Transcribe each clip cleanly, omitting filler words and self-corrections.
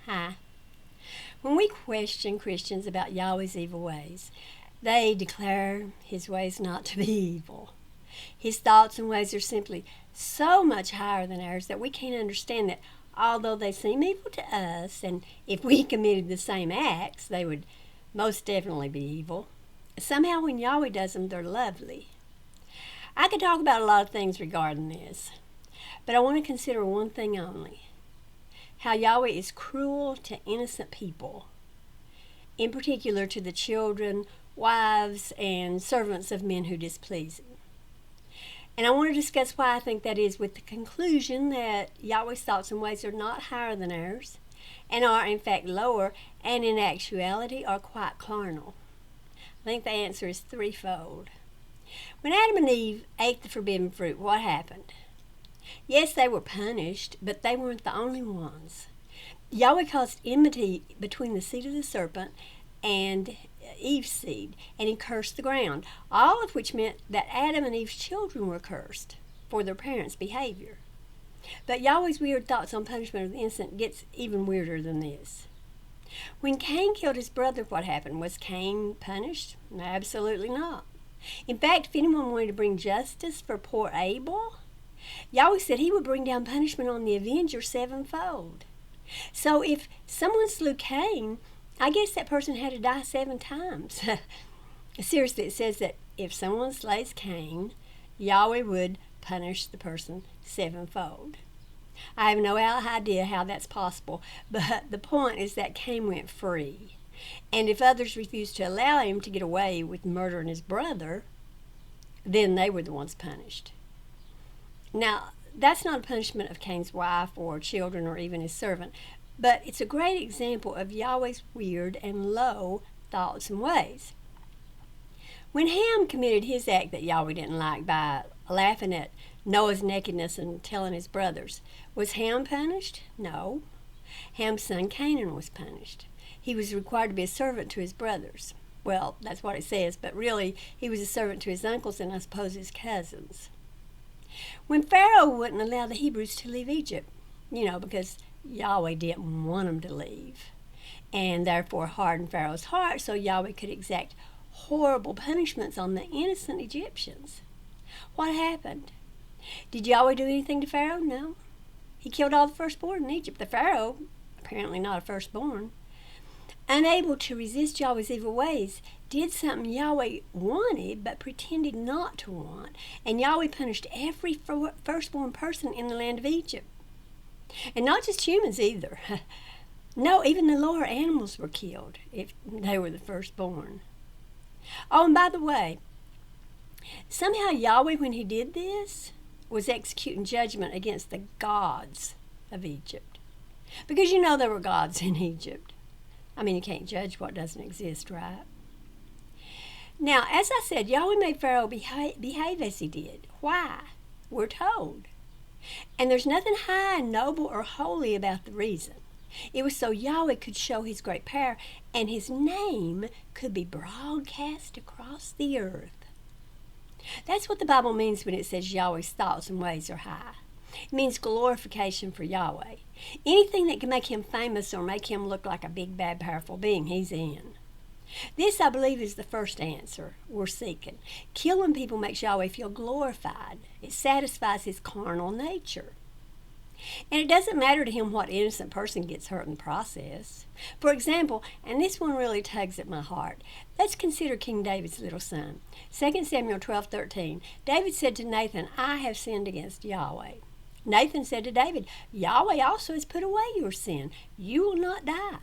Hi. When we question Christians about Yahweh's evil ways, they declare his ways not to be evil. His thoughts and ways are simply so much higher than ours that we can't understand that although they seem evil to us, and if we committed the same acts, they would most definitely be evil, somehow when Yahweh does them, they're lovely. I could talk about a lot of things regarding this, but I want to consider one thing only: how Yahweh is cruel to innocent people, in particular to the children, wives, and servants of men who displease him. And I want to discuss why I think that is, with the conclusion that Yahweh's thoughts and ways are not higher than ours, and are in fact lower, and in actuality are quite carnal. I think the answer is threefold. When Adam and Eve ate the forbidden fruit, what happened? Yes, they were punished, but they weren't the only ones. Yahweh caused enmity between the seed of the serpent and Eve's seed, and he cursed the ground, all of which meant that Adam and Eve's children were cursed for their parents' behavior. But Yahweh's weird thoughts on punishment of the innocent gets even weirder than this. When Cain killed his brother, what happened? Was Cain punished? Absolutely not. In fact, if anyone wanted to bring justice for poor Abel, Yahweh said he would bring down punishment on the avenger sevenfold. So if someone slew Cain, I guess that person had to die 7 times. Seriously, it says that if someone slays Cain, Yahweh would punish the person sevenfold. I have no idea how that's possible, but the point is that Cain went free. And if others refused to allow him to get away with murdering his brother, then they were the ones punished. Now, that's not a punishment of Cain's wife or children or even his servant, but it's a great example of Yahweh's weird and low thoughts and ways. When Ham committed his act that Yahweh didn't like by laughing at Noah's nakedness and telling his brothers, was Ham punished? No. Ham's son Canaan was punished. He was required to be a servant to his brothers. Well, that's what it says, but really he was a servant to his uncles and I suppose his cousins. When Pharaoh wouldn't allow the Hebrews to leave Egypt, because Yahweh didn't want them to leave, and therefore hardened Pharaoh's heart so Yahweh could exact horrible punishments on the innocent Egyptians. What happened? Did Yahweh do anything to Pharaoh? No. He killed all the firstborn in Egypt. The Pharaoh, apparently not a firstborn, unable to resist Yahweh's evil ways, did something Yahweh wanted but pretended not to want, and Yahweh punished every firstborn person in the land of Egypt. And not just humans either. No, even the lower animals were killed if they were the firstborn. Oh, and by the way, somehow Yahweh, when he did this, was executing judgment against the gods of Egypt. Because there were gods in Egypt. I mean, you can't judge what doesn't exist, right? Now, as I said, Yahweh made Pharaoh behave as he did. Why? We're told. And there's nothing high, noble, or holy about the reason. It was so Yahweh could show his great power, and his name could be broadcast across the earth. That's what the Bible means when it says Yahweh's thoughts and ways are high. It means glorification for Yahweh. Anything that can make him famous or make him look like a big, bad, powerful being, he's in. This, I believe, is the first answer we're seeking. Killing people makes Yahweh feel glorified. It satisfies his carnal nature. And it doesn't matter to him what innocent person gets hurt in the process. For example, and this one really tugs at my heart, let's consider King David's little son. 2 Samuel 12:13. David said to Nathan, "I have sinned against Yahweh." Nathan said to David, "Yahweh also has put away your sin. You will not die."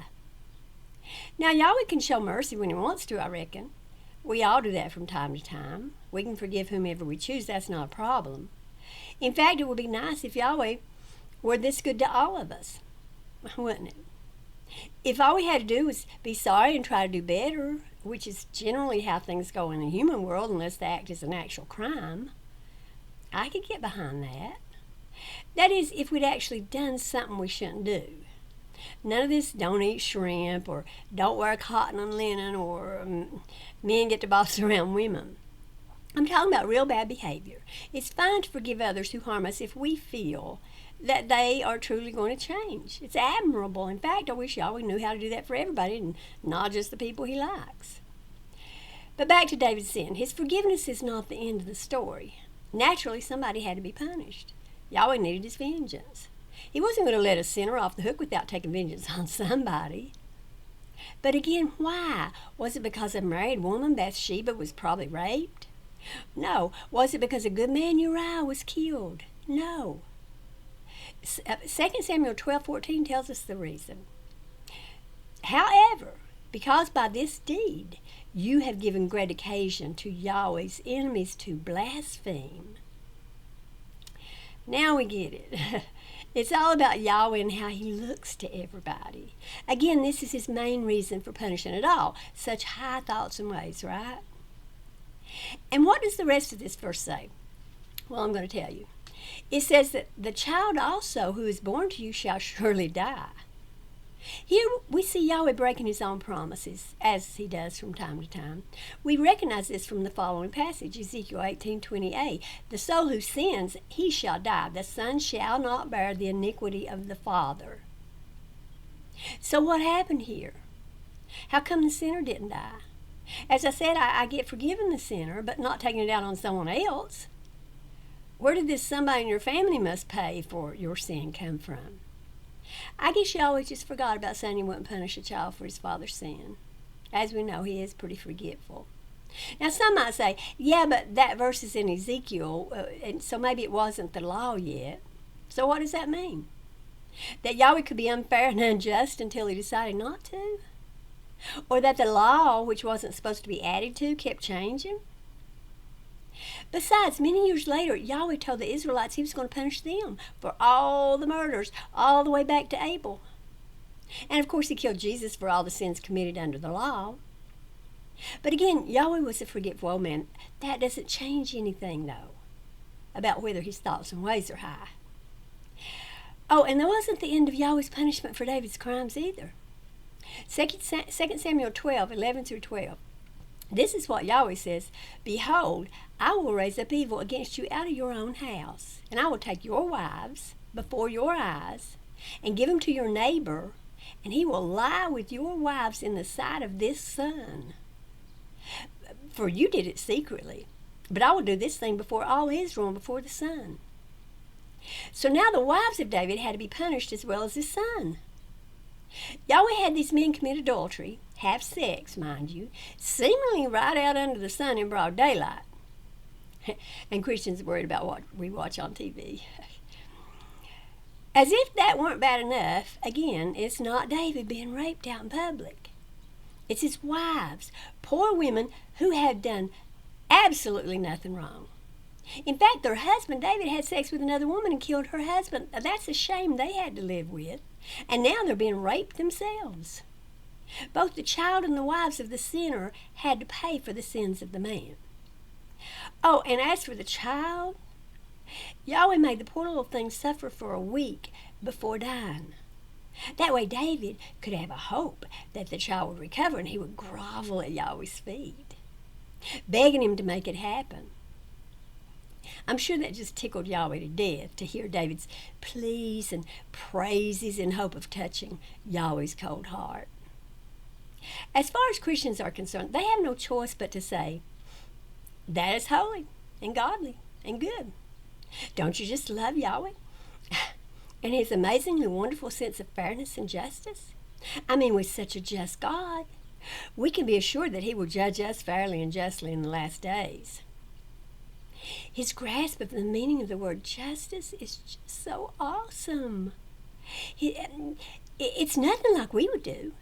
Now, Yahweh can show mercy when he wants to, I reckon. We all do that from time to time. We can forgive whomever we choose. That's not a problem. In fact, it would be nice if Yahweh were this good to all of us, wouldn't it? If all we had to do was be sorry and try to do better, which is generally how things go in the human world unless the act is an actual crime, I could get behind that. That is, if we'd actually done something we shouldn't do. None of this don't eat shrimp or don't wear cotton and linen or men get to boss around women. I'm talking about real bad behavior. It's fine to forgive others who harm us if we feel that they are truly going to change. It's admirable. In fact, I wish Yahweh knew how to do that for everybody and not just the people he likes. But back to David's sin. His forgiveness is not the end of the story. Naturally, somebody had to be punished. Yahweh needed his vengeance. He wasn't going to let a sinner off the hook without taking vengeance on somebody. But again, why? Was it because a married woman, Bathsheba, was probably raped? No. Was it because a good man, Uriah, was killed? No. 2 Samuel 12:14 tells us the reason. However, because by this deed you have given great occasion to Yahweh's enemies to blaspheme. Now we get it. It's all about Yahweh and how he looks to everybody. Again, this is his main reason for punishing at all. Such high thoughts and ways, right? And what does the rest of this verse say? Well, I'm going to tell you. It says that the child also who is born to you shall surely die. Here we see Yahweh breaking his own promises, as he does from time to time. We recognize this from the following passage, Ezekiel 18:28. The soul who sins, he shall die. The son shall not bear the iniquity of the father. So what happened here? How come the sinner didn't die? As I said, I get forgiven the sinner, but not taking it out on someone else. Where did this somebody in your family must pay for your sin come from? I guess you always just forgot about saying you wouldn't punish a child for his father's sin. As we know, he is pretty forgetful. Now, some might say, yeah, but that verse is in Ezekiel, and so maybe it wasn't the law yet. So what does that mean? That Yahweh could be unfair and unjust until he decided not to? Or that the law, which wasn't supposed to be added to, kept changing? Besides, many years later, Yahweh told the Israelites he was going to punish them for all the murders, all the way back to Abel. And of course, he killed Jesus for all the sins committed under the law. But again, Yahweh was a forgetful old man. That doesn't change anything, though, about whether his thoughts and ways are high. Oh, and that wasn't the end of Yahweh's punishment for David's crimes either. 2 Samuel 12:11-12. This is what Yahweh says, Behold, I will raise up evil against you out of your own house, and I will take your wives before your eyes, and give them to your neighbor, and he will lie with your wives in the sight of this sun. For you did it secretly, but I will do this thing before all Israel and before the sun. So now the wives of David had to be punished as well as his son. Yahweh had these men commit adultery, have sex, mind you, seemingly right out under the sun in broad daylight. And Christians are worried about what we watch on TV. As if that weren't bad enough, again, it's not David being raped out in public. It's his wives, poor women who had done absolutely nothing wrong. In fact, their husband, David, had sex with another woman and killed her husband. That's a shame they had to live with. And now they're being raped themselves. Both the child and the wives of the sinner had to pay for the sins of the man. Oh, and as for the child, Yahweh made the poor little thing suffer for a week before dying. That way David could have a hope that the child would recover and he would grovel at Yahweh's feet, begging him to make it happen. I'm sure that just tickled Yahweh to death to hear David's pleas and praises in hope of touching Yahweh's cold heart. As far as Christians are concerned, they have no choice but to say, that is holy and godly and good. Don't you just love Yahweh and his amazingly wonderful sense of fairness and justice? I mean, with such a just God, we can be assured that he will judge us fairly and justly in the last days. His grasp of the meaning of the word justice is just so awesome. It's nothing like we would do.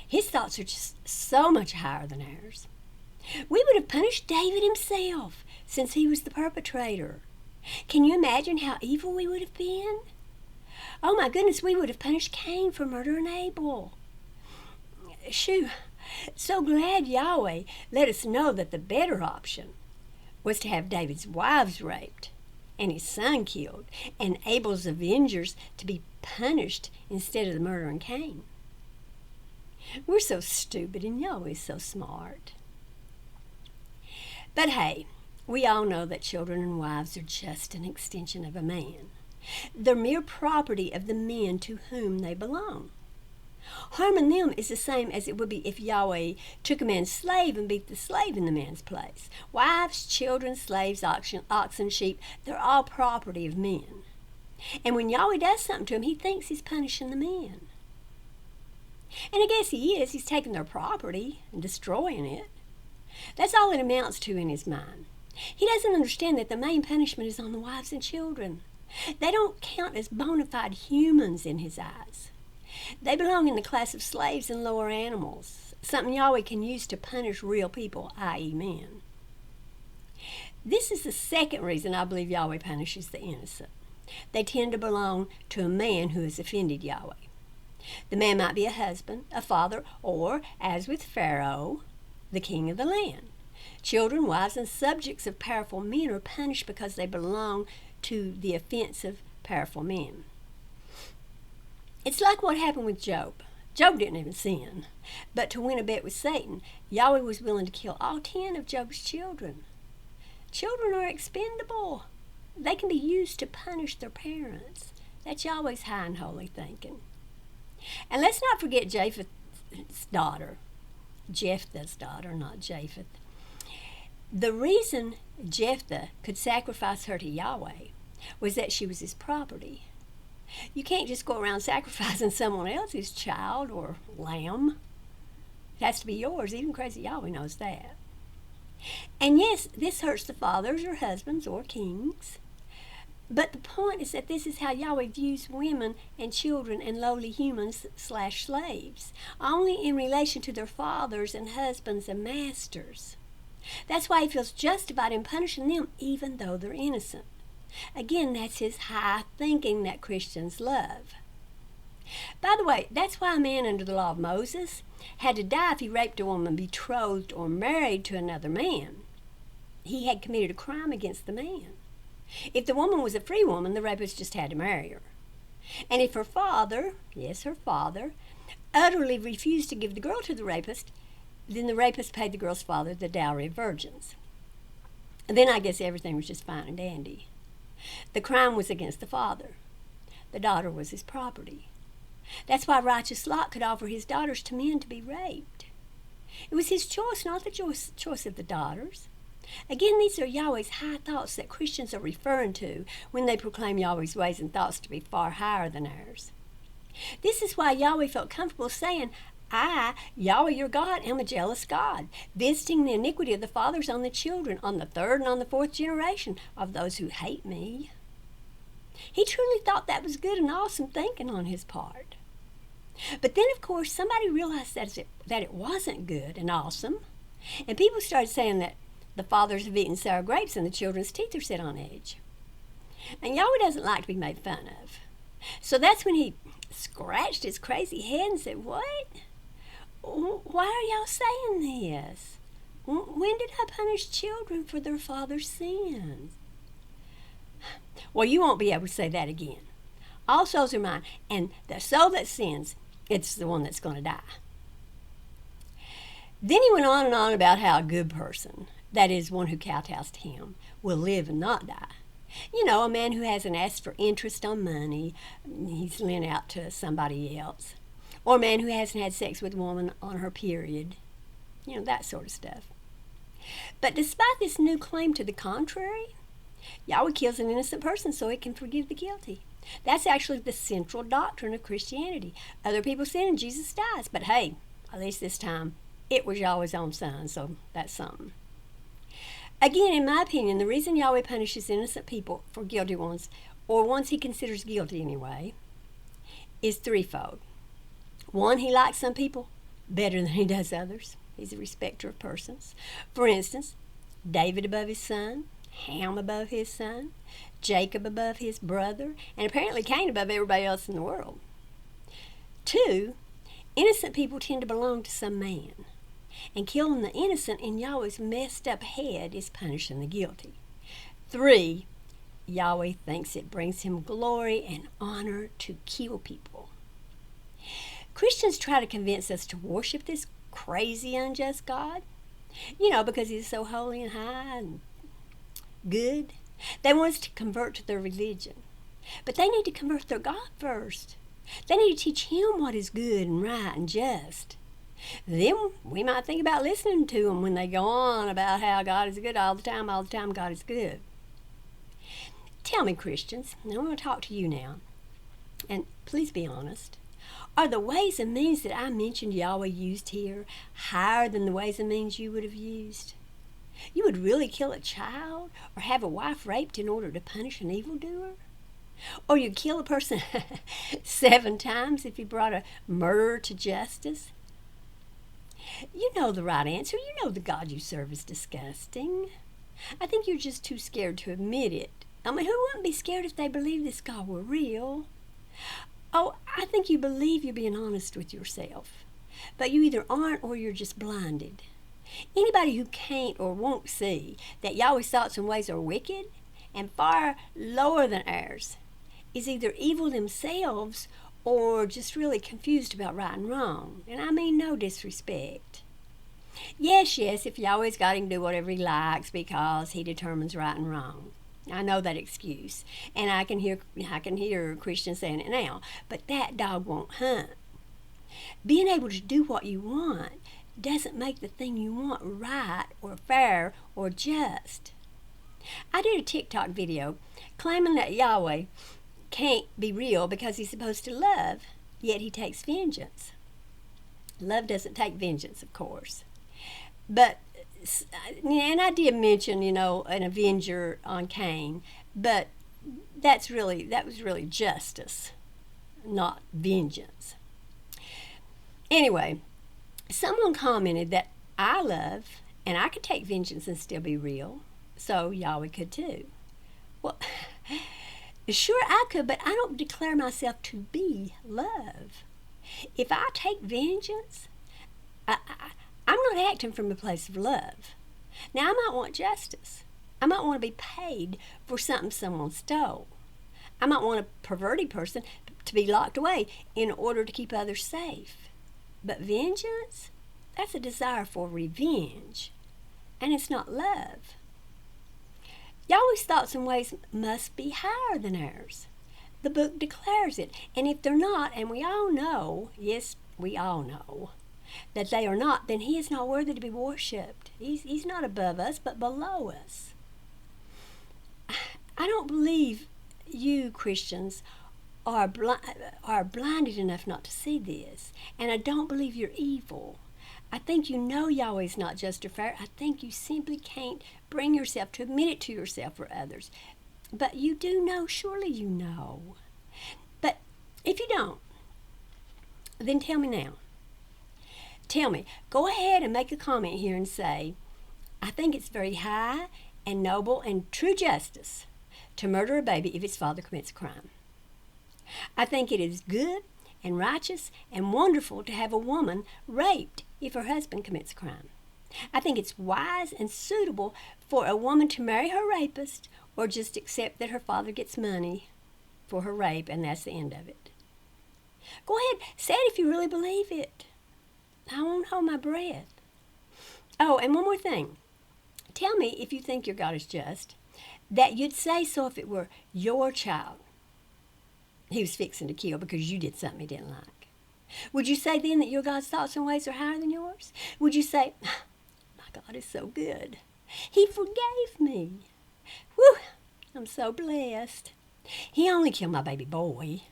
His thoughts are just so much higher than ours. We would have punished David himself since he was the perpetrator. Can you imagine how evil we would have been? Oh my goodness, we would have punished Cain for murdering Abel. Shoo, so glad Yahweh let us know that the better option was to have David's wives raped and his son killed and Abel's avengers to be punished instead of the murdering Cain. We're so stupid and Yahweh's so smart. But hey, we all know that children and wives are just an extension of a man. They're mere property of the men to whom they belong. Harming them is the same as it would be if Yahweh took a man's slave and beat the slave in the man's place. Wives, children, slaves, oxen, sheep, they're all property of men. And when Yahweh does something to him, he thinks he's punishing the men. And I guess he is. He's taking their property and destroying it. That's all it amounts to in his mind. He doesn't understand that the main punishment is on the wives and children. They don't count as bona fide humans in his eyes. They belong in the class of slaves and lower animals, something Yahweh can use to punish real people, i.e. men. This is the second reason I believe Yahweh punishes the innocent. They tend to belong to a man who has offended Yahweh. The man might be a husband, a father, or, as with Pharaoh, the king of the land. Children, wives, and subjects of powerful men are punished because they belong to the offensive, powerful men. It's like what happened with Job. Job didn't even sin, but to win a bet with Satan, Yahweh was willing to kill all 10 of Job's children. Children are expendable. They can be used to punish their parents. That's Yahweh's high and holy thinking. And let's not forget Jephthah's daughter. Jephthah's daughter, not Japheth. The reason Jephthah could sacrifice her to Yahweh was that she was his property. You can't just go around sacrificing someone else's child or lamb. It has to be yours. Even crazy Yahweh knows that. And yes, this hurts the fathers or husbands or kings. But the point is that this is how Yahweh views women and children and lowly humans / slaves, only in relation to their fathers and husbands and masters. That's why he feels justified in punishing them even though they're innocent. Again, that's his high thinking that Christians love. By the way, that's why a man under the law of Moses had to die if he raped a woman betrothed or married to another man. He had committed a crime against the man. If the woman was a free woman, the rapist just had to marry her. And if her father, yes, her father, utterly refused to give the girl to the rapist, then the rapist paid the girl's father the dowry of virgins. And then I guess everything was just fine and dandy. The crime was against the father. The daughter was his property. That's why righteous Lot could offer his daughters to men to be raped. It was his choice, not the choice of the daughters. Again, these are Yahweh's high thoughts that Christians are referring to when they proclaim Yahweh's ways and thoughts to be far higher than ours. This is why Yahweh felt comfortable saying, I, Yahweh your God, am a jealous God, visiting the iniquity of the fathers on the children, on the third and on the fourth generation of those who hate me. He truly thought that was good and awesome thinking on his part. But then, of course, somebody realized that it wasn't good and awesome, and people started saying that the fathers have eaten sour grapes and the children's teeth are set on edge. And Yahweh doesn't like to be made fun of. So that's when he scratched his crazy head and said, what? Why are y'all saying this? When did I punish children for their father's sins? Well, you won't be able to say that again. All souls are mine, and the soul that sins, it's the one that's going to die. Then he went on and on about how a good person, that is, one who kowtows to him, will live and not die. You know, a man who hasn't asked for interest on money he's lent out to somebody else. Or a man who hasn't had sex with a woman on her period. You know, that sort of stuff. But despite this new claim to the contrary, Yahweh kills an innocent person so he can forgive the guilty. That's actually the central doctrine of Christianity. Other people sin and Jesus dies. But hey, at least this time, it was Yahweh's own son, so that's something. Again, in my opinion, the reason Yahweh punishes innocent people for guilty ones, or ones he considers guilty anyway, is threefold. One, he likes some people better than he does others. He's a respecter of persons. For instance, David above his son, Ham above his son, Jacob above his brother, and apparently Cain above everybody else in the world. Two, innocent people tend to belong to some man, and killing the innocent in Yahweh's messed up head is punishing the guilty. Three, Yahweh thinks it brings him glory and honor to kill people. Christians try to convince us to worship this crazy, unjust God, because he's so holy and high and good. They want us to convert to their religion. But they need to convert their God first. They need to teach him what is good and right and just. Then we might think about listening to them when they go on about how God is good all the time God is good. Tell me, Christians, I want to talk to you now, and please be honest. Are the ways and means that I mentioned Yahweh used here higher than the ways and means you would have used? You would really kill a child or have a wife raped in order to punish an evildoer? Or you'd kill a person 7 times if you brought a murderer to justice? You know the right answer. You know the God you serve is disgusting. I think you're just too scared to admit it. I mean, who wouldn't be scared if they believed this God were real? Oh, I think you believe you're being honest with yourself. But you either aren't or you're just blinded. Anybody who can't or won't see that Yahweh's thoughts and ways are wicked and far lower than ours is either evil themselves or just really confused about right and wrong. And I mean no disrespect. Yes, if Yahweh's got him to do whatever he likes because he determines right and wrong. I know that excuse. And I can hear Christians saying it now. But that dog won't hunt. Being able to do what you want doesn't make the thing you want right or fair or just. I did a TikTok video claiming that Yahweh can't be real because he's supposed to love, yet he takes vengeance. Love doesn't take vengeance, of course. But, and I did mention, an avenger on Cain, but that was really justice, not vengeance. Anyway, someone commented that I love and I could take vengeance and still be real, so Yahweh could too. Well, sure I could, but I don't declare myself to be love. If I take vengeance, I'm not acting from a place of love. Now, I might want justice. I might want to be paid for something someone stole. I might want a perverted person to be locked away in order to keep others safe. But vengeance, that's a desire for revenge, and it's not love. Yahweh's thoughts and ways must be higher than ours. The book declares it. And if they're not, and we all know, yes, we all know, that they are not, then he is not worthy to be worshipped. He's not above us, but below us. I don't believe you Christians are blinded enough not to see this. And I don't believe you're evil. I think you know Yahweh's not just or fair. I think you simply can't bring yourself to admit it to yourself or others. But you do know, surely you know. But if you don't, then tell me now. Tell me, go ahead and make a comment here and say, I think it's very high and noble and true justice to murder a baby if its father commits a crime. I think it is good and righteous and wonderful to have a woman raped if her husband commits a crime. I think it's wise and suitable for a woman to marry her rapist or just accept that her father gets money for her rape and that's the end of it. Go ahead, say it if you really believe it. I won't hold my breath. Oh, and one more thing. Tell me if you think your God is just, that you'd say so if it were your child he was fixing to kill because you did something he didn't like. Would you say then that your God's thoughts and ways are higher than yours? Would you say, my God is so good. He forgave me. Whew, I'm so blessed. He only killed my baby boy.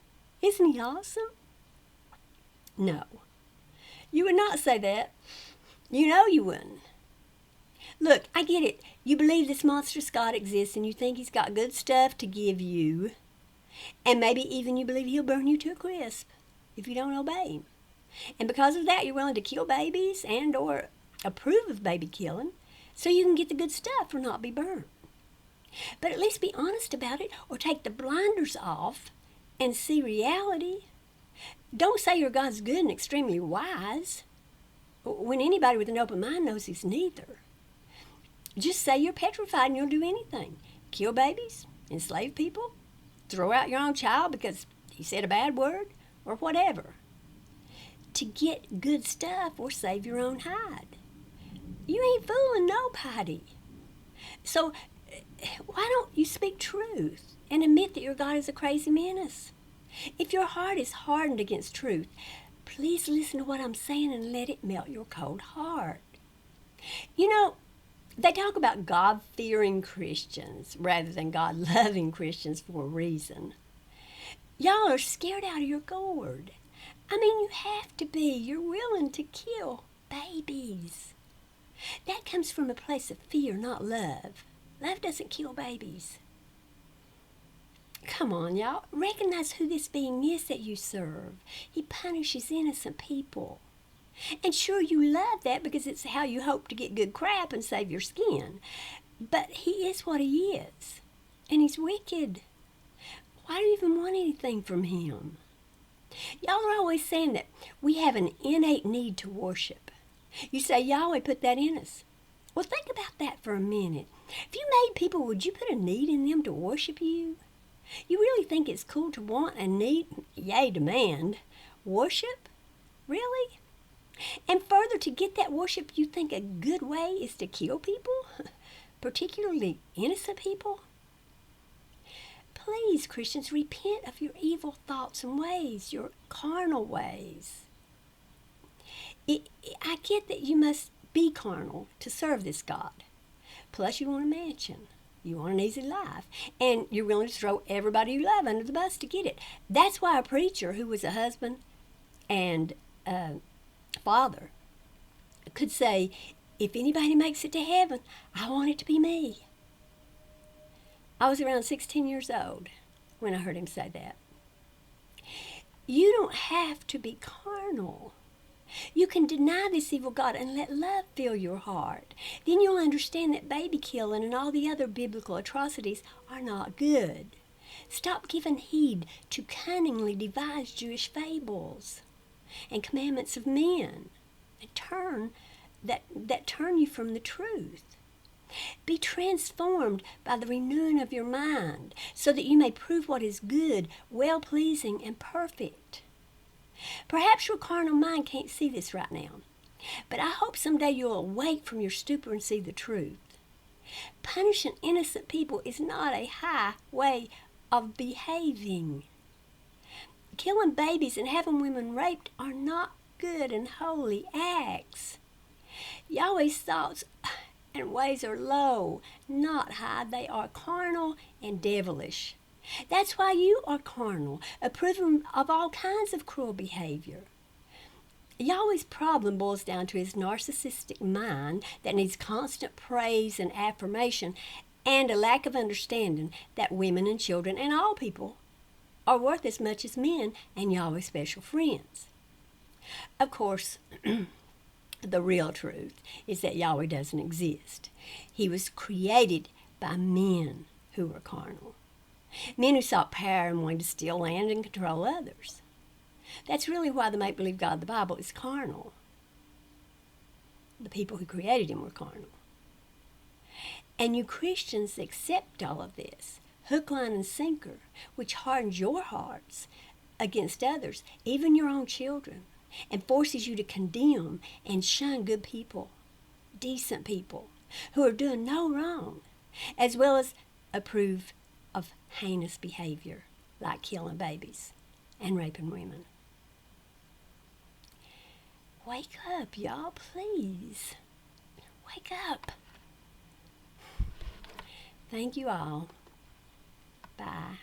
Isn't he awesome? No. You would not say that. You know you wouldn't. Look, I get it. You believe this monstrous God exists and you think he's got good stuff to give you. And maybe even you believe he'll burn you to a crisp if you don't obey him. And because of that, you're willing to kill babies and or approve of baby killing so you can get the good stuff or not be burnt. But at least be honest about it or take the blinders off and see reality. Don't say your God's good and extremely wise when anybody with an open mind knows he's neither. Just say you're petrified and you'll do anything. Kill babies, enslave people, throw out your own child because he said a bad word, or whatever, to get good stuff or save your own hide. You ain't fooling nobody. So why don't you speak truth? and admit that your God is a crazy menace. If your heart is hardened against truth, please listen to what I'm saying and let it melt your cold heart. You know, they talk about God-fearing Christians rather than God-loving Christians for a reason. Y'all are scared out of your gourd. I mean, you have to be. You're willing to kill babies. That comes from a place of fear, not love. Love doesn't kill babies. Come on, y'all. Recognize who this being is that you serve. He punishes innocent people. And sure, you love that because it's how you hope to get good crap and save your skin. But he is what he is. And he's wicked. Why do you even want anything from him? Y'all are always saying that we have an innate need to worship. You say Yahweh put that in us. Well, think about that for a minute. If you made people, would you put a need in them to worship you? You really think it's cool to want and need, yea, demand, worship? Really? And further, to get that worship, you think a good way is to kill people? Particularly innocent people? Please, Christians, repent of your evil thoughts and ways, your carnal ways. I get that you must be carnal to serve this God. Plus, you want a mansion. You want an easy life. And you're willing to throw everybody you love under the bus to get it. That's why a preacher who was a husband and father could say, if anybody makes it to heaven, I want it to be me. I was around 16 years old when I heard him say that. You don't have to be carnal. You can deny this evil God and let love fill your heart. Then you'll understand that baby killing and all the other biblical atrocities are not good. Stop giving heed to cunningly devised Jewish fables and commandments of men and turn you from the truth. Be transformed by the renewing of your mind so that you may prove what is good, well-pleasing, and perfect. Perhaps your carnal mind can't see this right now, but I hope someday you'll awake from your stupor and see the truth. Punishing innocent people is not a high way of behaving. Killing babies and having women raped are not good and holy acts. Yahweh's thoughts and ways are low, not high. They are carnal and devilish. That's why you are carnal, approving of all kinds of cruel behavior. Yahweh's problem boils down to his narcissistic mind that needs constant praise and affirmation and a lack of understanding that women and children and all people are worth as much as men and Yahweh's special friends. Of course, the real truth is that Yahweh doesn't exist. He was created by men who were carnal. Men who sought power and wanted to steal land and control others. That's really why the make-believe God of the Bible is carnal. The people who created him were carnal. And you Christians accept all of this, hook, line, and sinker, which hardens your hearts against others, even your own children, and forces you to condemn and shun good people, decent people, who are doing no wrong, as well as approve of heinous behavior like killing babies and raping women. Wake up, y'all, please. Wake up. Thank you all. Bye.